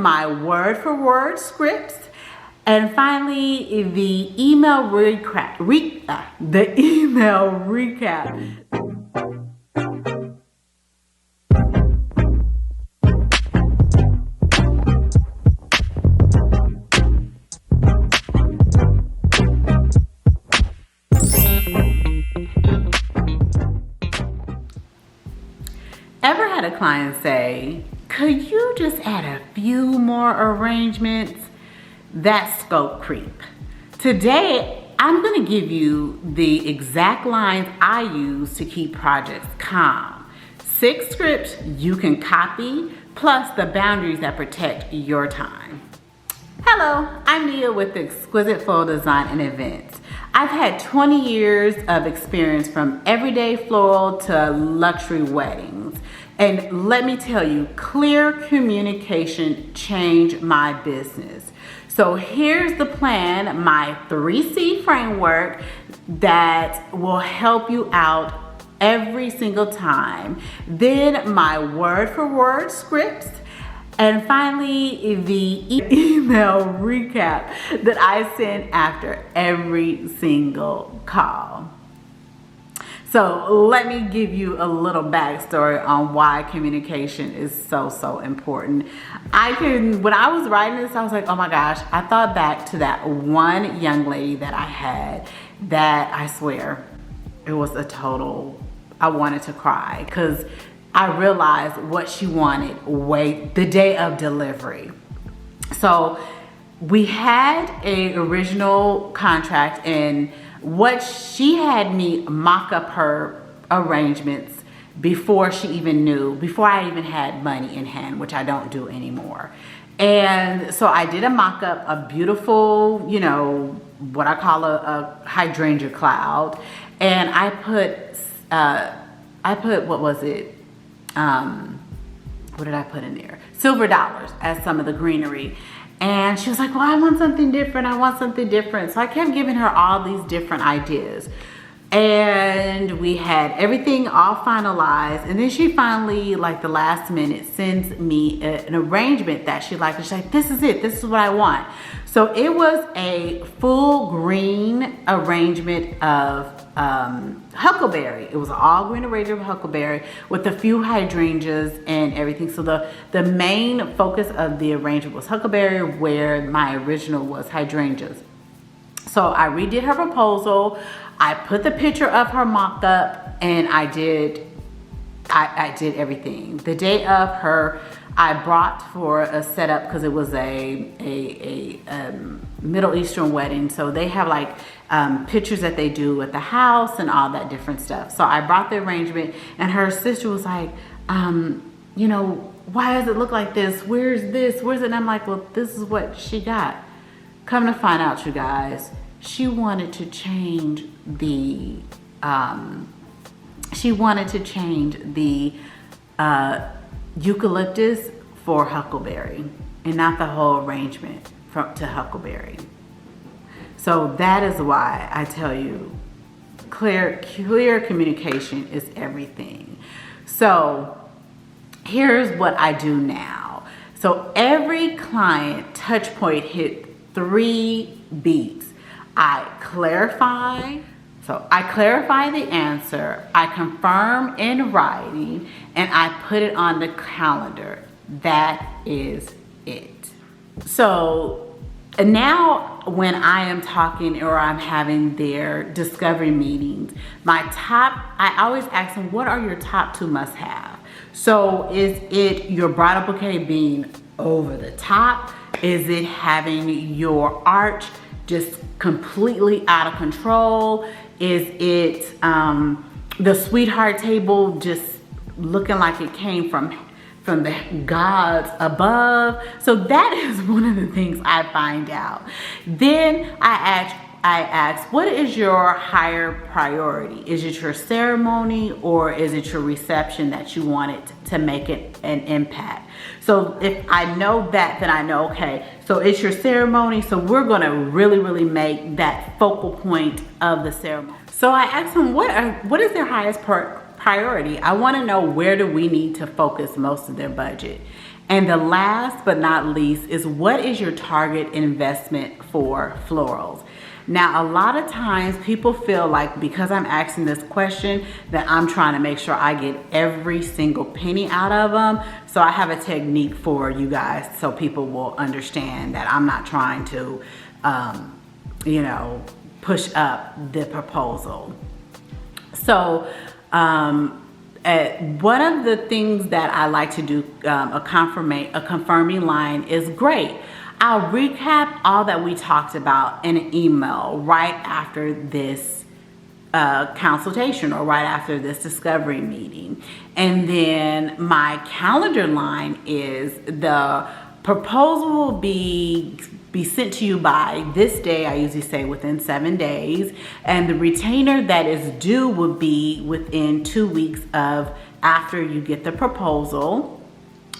my word for word scripts, and finally the email recap. Ever had a client say, could you just add a few more arrangements? That's scope creep. Today, I'm gonna give you the exact lines I use to keep projects calm. 6 scripts you can copy, plus the boundaries that protect your time. Hello, I'm Nia with Exquisite Floral Design and Events. I've had 20 years of experience from everyday floral to luxury weddings. And let me tell you, clear communication changed my business. So here's the plan, my 3C framework that will help you out every single time. Then my word for word scripts. And finally, the email recap that I send after every single call. So let me give you a little backstory on why communication is so important. When I was writing this, I was like, oh my gosh, I thought back to that one young lady that I had that I swear, it was a total, I wanted to cry because I realized what she wanted the day of delivery. So we had an original contract, and what she had me mock up her arrangements before she even knew, before I even had money in hand, which I don't do anymore. And so I did a mock up, a beautiful, you know, what I call a hydrangea cloud. And I put, what was it? What did I put in there? Silver dollars as some of the greenery. And she was like, well, I want something different. I want something different. So I kept giving her all these different ideas. And we had everything all finalized. And then she finally, like the last minute, sends me an arrangement that she liked. And she's like, this is it. This is what I want. So it was a full green arrangement of huckleberry. It was an all green arrangement of huckleberry with a few hydrangeas and everything. So the main focus of the arrangement was huckleberry, where my original was hydrangeas. So I redid her proposal. I put the picture of her mock-up, and I did everything. The day of her, I brought for a setup because it was a Middle Eastern wedding. So they have like pictures that they do at the house and all that different stuff. So I brought the arrangement, and her sister was like, you know, why does it look like this? Where's this? Where's it? And I'm like, well, this is what she got. Come to find out, you guys, she wanted to change the eucalyptus for huckleberry, and not the whole arrangement to huckleberry. So that is why I tell you, clear communication is everything. So here's what I do now. So every client touch point hit 3 beats. I clarify the answer, I confirm in writing, and I put it on the calendar. That is it. So now when I am talking or I'm having their discovery meetings, I always ask them, what are your top 2 must-have? So is it your bridal bouquet being over the top? Is it having your arch just completely out of control? Is it the sweetheart table just looking like it came from the gods above? So that is one of the things I find out. Then I ask, what is your higher priority? Is it your ceremony, or is it your reception that you want it to make an impact? So if I know that, then I know, okay, so it's your ceremony, so we're gonna really make that focal point of the ceremony. So I asked them, what is their highest priority? I wanna know, where do we need to focus most of their budget? And the last but not least is, what is your target investment for florals? Now, a lot of times people feel like because I'm asking this question that I'm trying to make sure I get every single penny out of them. So I have a technique for you guys so people will understand that I'm not trying to, you know, push up the proposal. So one of the things that I like to do, a confirming line is great. I'll recap all that we talked about in an email right after this consultation or right after this discovery meeting. And then my calendar line is the proposal will be sent to you by this day. I usually say within 7 days. And the retainer that is due will be within 2 weeks of after you get the proposal.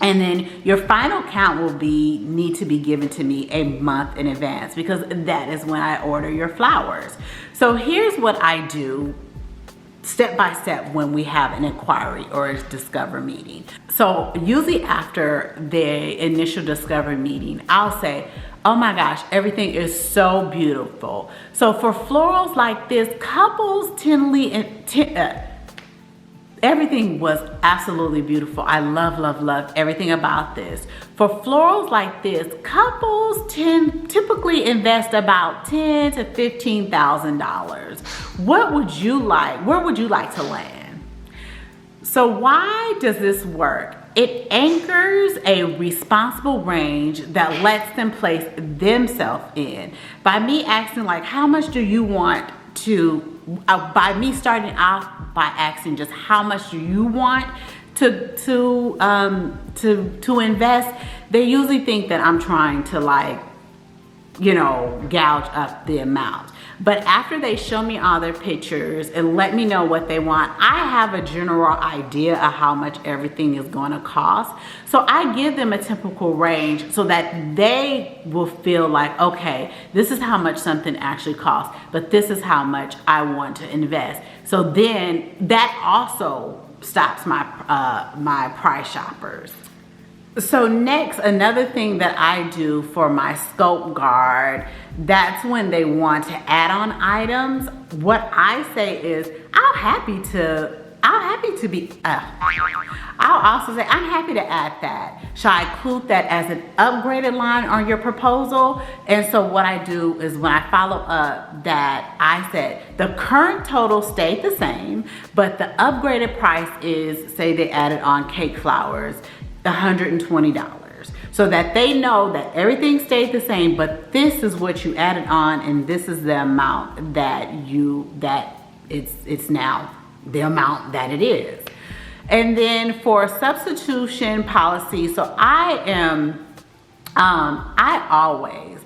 And then your final count will need to be given to me a month in advance, because that is when I order your flowers. So here's what I do step by step when we have an inquiry or a discover meeting. So usually after the initial discovery meeting, I'll say, oh my gosh, everything is so beautiful. So for florals like this, couples everything was absolutely beautiful. I love everything about this. For florals like this, couples typically invest about $10,000 to $15,000. What would you like? Where would you like to land? So why does this work? It anchors a responsible range that lets them place themselves in. By me asking like, how much do you want to, by me starting off by asking just how much do you want to invest, they usually think that I'm trying to, like, you know, gouge up the amount. But after they show me all their pictures and let me know what they want, I have a general idea of how much everything is going to cost. So I give them a typical range so that they will feel like, okay, this is how much something actually costs, but this is how much I want to invest. So then that also stops my my price shoppers. So next, another thing that I do for my scope guard, that's when they want to add on items. What I say is, I'll also say, I'm happy to add that. Shall I include that as an upgraded line on your proposal? And so what I do is when I follow up that, I said the current total stayed the same, but the upgraded price is, say they added on cake flowers, $120, so that they know that everything stayed the same, but this is what you added on, and this is the amount that it's now the amount that it is. And then for substitution policy, so I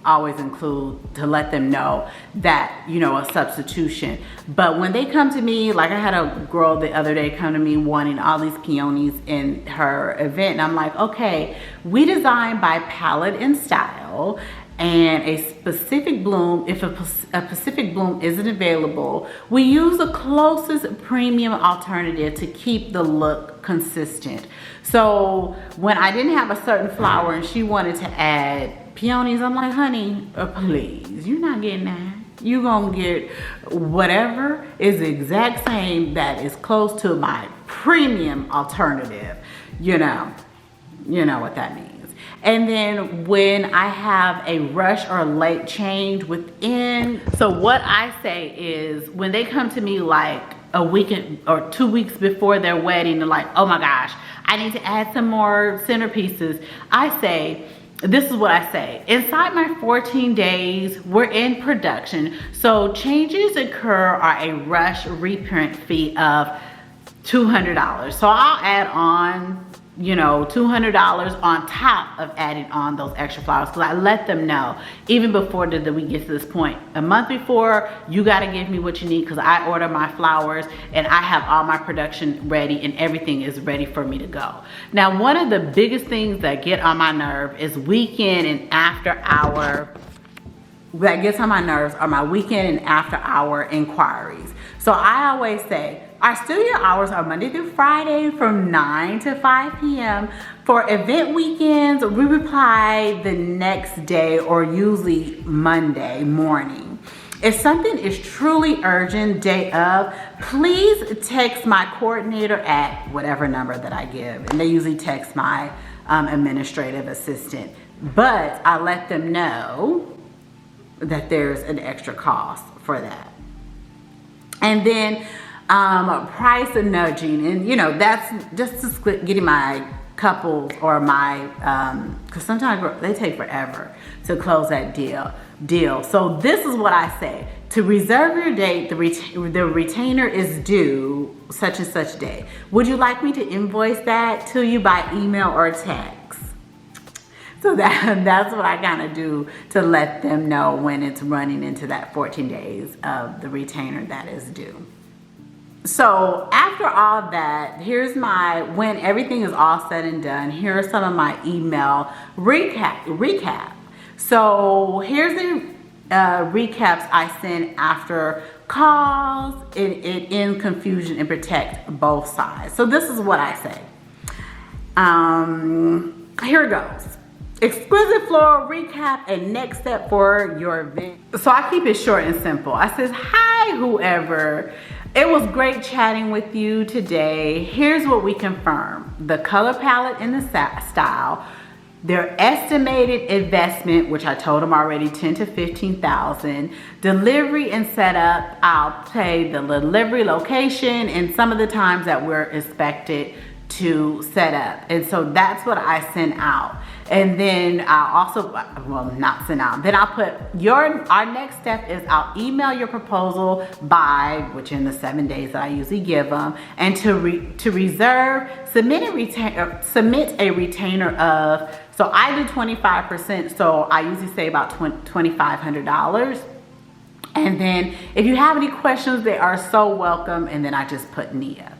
always include to let them know that, you know, a substitution. But when they come to me, like I had a girl the other day come to me wanting all these peonies in her event, and I'm like, okay, we design by palette and style, and a specific bloom, if a specific bloom isn't available, we use the closest premium alternative to keep the look consistent. So when I didn't have a certain flower and she wanted to add peonies, I'm like, honey, please, you're not getting that. You're gonna get whatever is the exact same that is close to my premium alternative. You know what that means. And then when I have a rush or late change within, so what I say is when they come to me like a week or 2 weeks before their wedding, they're like, oh my gosh, I need to add some more centerpieces. I say, this is what I say. Inside my 14 days, we're in production. So changes occur are a rush reprint fee of $200. So I'll add on, you know, $200 on top of adding on those extra flowers, because I let them know even before we get to this point. A month before, you got to give me what you need, because I order my flowers and I have all my production ready and everything is ready for me to go. Now, one of the biggest things that get on my nerve is weekend and after hour. That gets on my nerves are my weekend and after hour inquiries. So I always say, our studio hours are Monday through Friday from 9 to 5 p.m. For event weekends, we reply the next day or usually Monday morning. If something is truly urgent day of, please text my coordinator at whatever number that I give. And they usually text my administrative assistant. But I let them know that there's an extra cost for that. And then price and nudging. And, you know, that's just to getting my couples or my, because sometimes they take forever to close that deal. So this is what I say. To reserve your date, the retainer is due such and such day. Would you like me to invoice that to you by email or text? So that's what I kind of do to let them know when it's running into that 14 days of the retainer that is due. So after all that, here's when everything is all said and done, here are some of my email recap. So here's the recaps I send after calls. It ends confusion and protect both sides. So this is what I say. Here it goes. Exquisite floral recap and next step for your event. So I keep it short and simple. I says, hi, whoever. It was great chatting with you today. Here's what we confirm. The color palette and the style, their estimated investment, which I told them already, 10 to 15,000. Delivery and setup, I'll pay the delivery location and some of the times that we're expected to set up. And so that's what I send out. And then I'll also, well, not send out. Then I'll put our next step is I'll email your proposal by, which in the 7 days that I usually give them, and to reserve, submit a retainer of, so I do 25%, so I usually say about $2,500. And then if you have any questions, they are so welcome, and then I just put Nia.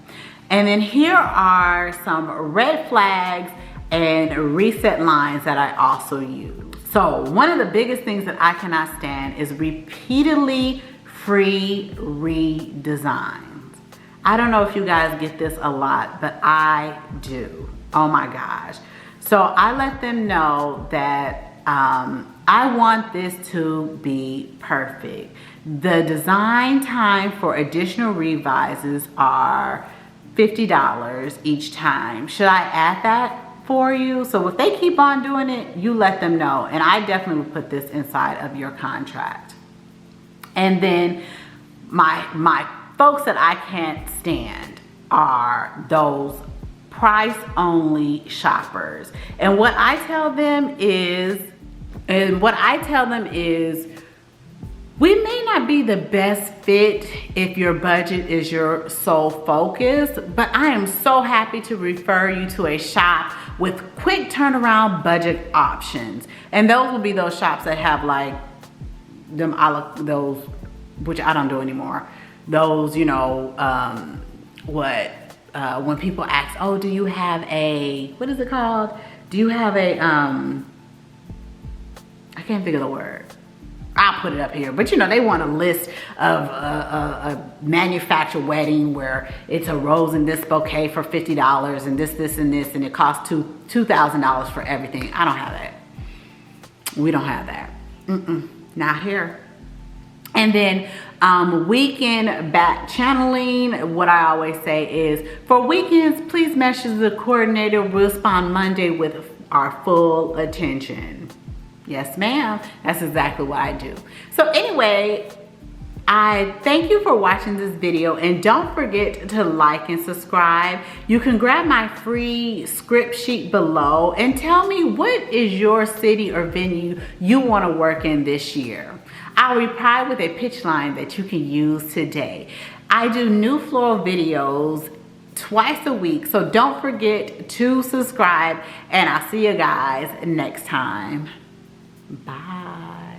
And then here are some red flags and reset lines that I also use. So one of the biggest things that I cannot stand is repeatedly free redesigns. I don't know if you guys get this a lot, but I do. Oh my gosh. So I let them know that I want this to be perfect. The design time for additional revises are $50 each time. Should I add that for you? So if they keep on doing it, you let them know. And I definitely would put this inside of your contract. And then my folks that I can't stand are those price only shoppers. And what I tell them is, we may not be the best fit if your budget is your sole focus, but I am so happy to refer you to a shop with quick turnaround budget options. And those will be those shops that have like those, which I don't do anymore. Those, you know, when people ask, oh, do you have a, what is it called? Do you have a, I can't think of the word. I'll put it up here, but you know, they want a list of a manufactured wedding where it's a rose and this bouquet for $50 and this and this, and it costs $2,000 for everything. I don't have that. We don't have that. Not here. And then weekend back channeling, what I always say is, for weekends, please message the coordinator. We'll respond Monday with our full attention. Yes, ma'am. That's exactly what I do. So anyway, I thank you for watching this video, and don't forget to like and subscribe. You can grab my free script sheet below and tell me what is your city or venue you want to work in this year. I'll reply with a pitch line that you can use today. I do new floral videos twice a week, so don't forget to subscribe, and I'll see you guys next time. Bye.